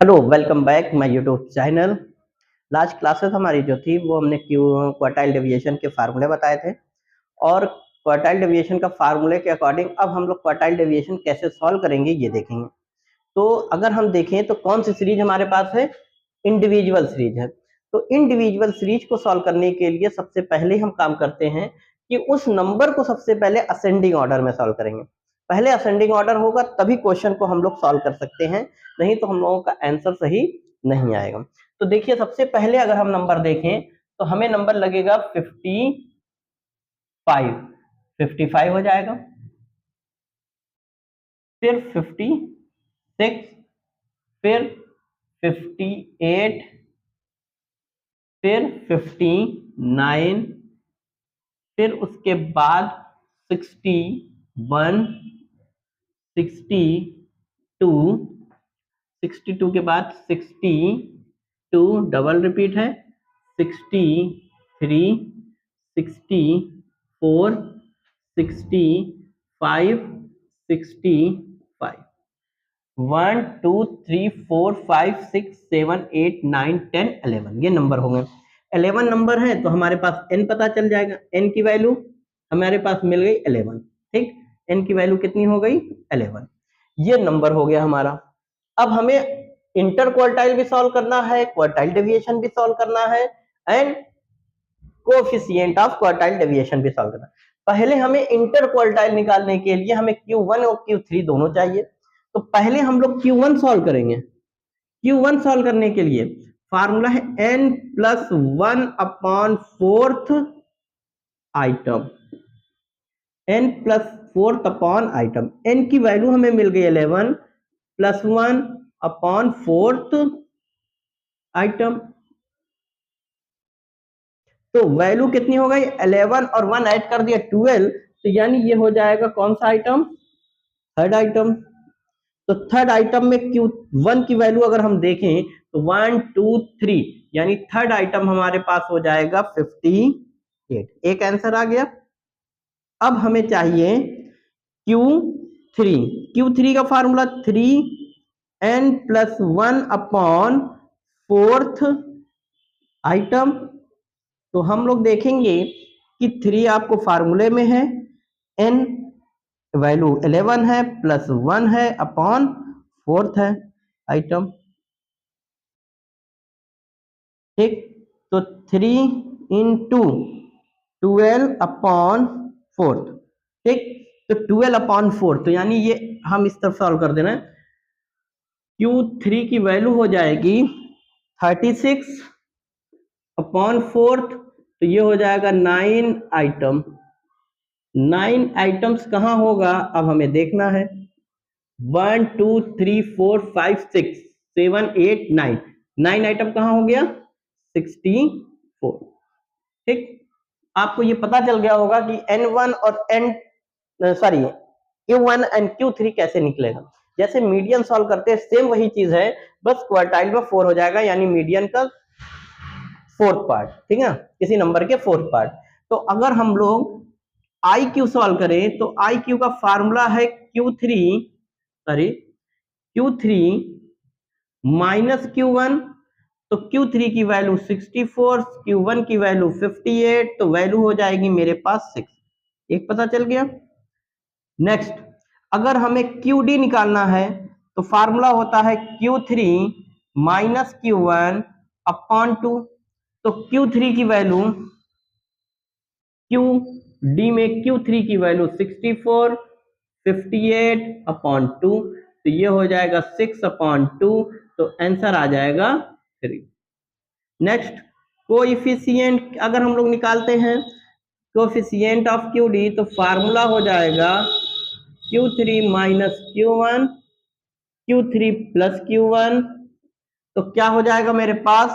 Hello, welcome back my YouTube channel. Last classes हमारी जो थी वो हमने क्वार्टाइल डेविएशन के फार्मूले बताए थे और क्वार्टाइल डेविएशन का फार्मूले के अकॉर्डिंग अब हम लोग क्वार्टाइल डेविएशन कैसे सॉल्व करेंगे ये देखेंगे। तो अगर हम देखें तो कौन सी सीरीज हमारे पास है, इंडिविजुअल सीरीज है। तो इंडिविजुअल सीरीज को सॉल्व करने के लिए सबसे पहले हम काम करते हैं कि उस नंबर को सबसे पहले असेंडिंग ऑर्डर में सॉल्व करेंगे। पहले असेंडिंग ऑर्डर होगा तभी क्वेश्चन को हम लोग सॉल्व कर सकते हैं, नहीं तो हम लोगों का आंसर सही नहीं आएगा। तो देखिए, सबसे पहले अगर हम नंबर देखें तो हमें नंबर लगेगा 55। 55 हो जाएगा, फिर 56, फिर 58, फिर 59, फिर उसके बाद 61, 62, 62 के बाद 62 डबल रिपीट है, 63, 64, 65, 65, 1 2 3 4 5 6 7 8 9 10 11 ये नंबर होंगे। 11 नंबर है तो हमारे पास n पता चल जाएगा। n की वैल्यू हमारे पास मिल गई 11। ठीक, n की वैल्यू कितनी हो गई, 11। ये नंबर हो गया हमारा। अब हमें इंटर क्वार्टाइल भी सॉल्व करना है, क्वार्टाइल डेविएशन भी सॉल्व करना है and coefficient of quartile deviation भी सॉल्व करना है। पहले हमें इंटर क्वार्टाइल निकालने के लिए हमें Q1 और Q3 दोनों चाहिए। तो पहले हम लोग Q1 सॉल्व करेंगे। Q1 सॉल्व करने के लिए फार्मूला है n+1/4 item. n+4 item. n की वैल्यू हमें मिल गई 11 +1/4 आइटम। तो वैल्यू कितनी हो गई, 11 और 1 ऐड कर दिया 12। तो यानी ये हो जाएगा कौन सा आइटम, थर्ड आइटम। तो थर्ड आइटम में Q1 की वैल्यू अगर हम देखें तो 1 2 3 यानी थर्ड आइटम हमारे पास हो जाएगा 58। एक आंसर आ गया। अब हमें चाहिए Q3। Q3 का फार्मूला 3n+1/4 आइटम। तो हम लोग देखेंगे कि 3 आपको फार्मूले में है, n वैल्यू 11 है, +1 है अपॉन 4 है आइटम। ठीक, तो 3 इंटू 12/4। ठीक, तो 12/4 तो यानी ये हम इस तरफ सॉल्व कर देना है। Q3 की वैल्यू हो जाएगी 36/4। तो ये हो जाएगा 9 आइटम। 9 आइटम्स कहाँ होगा अब हमें देखना है। 1 2 3 4 5 6 7 8 9 9 आइटम कहाँ हो गया, 64। ठीक, आपको ये पता चल गया होगा कि N1 और Q1 एंड Q3 कैसे निकलेगा। जैसे मीडियन सॉल्व करते हैं सेम वही चीज है, बस क्वार्टाइल में 4 हो जाएगा यानी मीडियन का फोर्थ पार्ट। ठीक है, किसी नंबर के फोर्थ पार्ट। तो अगर हम लोग आई क्यू सॉल्व करें तो आई क्यू का फार्मूला है Q3 माइनस Q1। तो Q3 की वैल्यू 64, Q1 की वैल्यू 58, तो वैल्यू हो जाएगी मेरे पास 6। एक पता चल गया। नेक्स्ट, अगर हमें QD निकालना है तो फार्मूला होता है Q3 माइनस Q1/2। तो Q3 की वैल्यू QD में Q3 की वैल्यू 64, 58/2। तो ये हो जाएगा 6/2। तो आंसर आ जाएगा 3। नेक्स्ट, कोएफिशिएंट अगर हम लोग निकालते हैं कोएफिशिएंट ऑफ QD तो फार्मूला हो जाएगा Q3 minus Q1, Q3 plus Q1। तो क्या हो जाएगा मेरे पास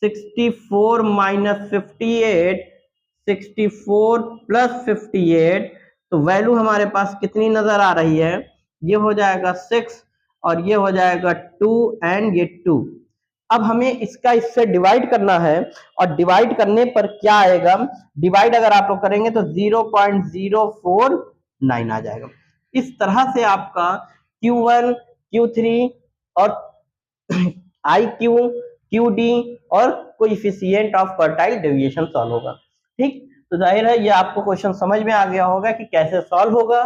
64 माइनस 58, 64 प्लस 58। तो वैल्यू हमारे पास कितनी नजर आ रही है, ये हो जाएगा 6 और ये हो जाएगा 2 एंड ये 2। अब हमें इसका इससे डिवाइड करना है और डिवाइड करने पर क्या आएगा, डिवाइड अगर आप लोग करेंगे तो 0.049 आ जाएगा। इस तरह से आपका Q1, Q3 और आई क्यू, क्यू डी और coefficient of quartile deviation solve होगा। ठीक, तो जाहिर है ये आपको क्वेश्चन समझ में आ गया होगा कि कैसे सॉल्व होगा।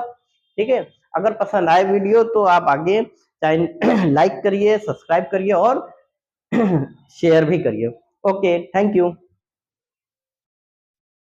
ठीक है, अगर पसंद आए वीडियो तो आप आगे चाहे लाइक करिए, सब्सक्राइब करिए और शेयर भी करिए। Okay, thank you.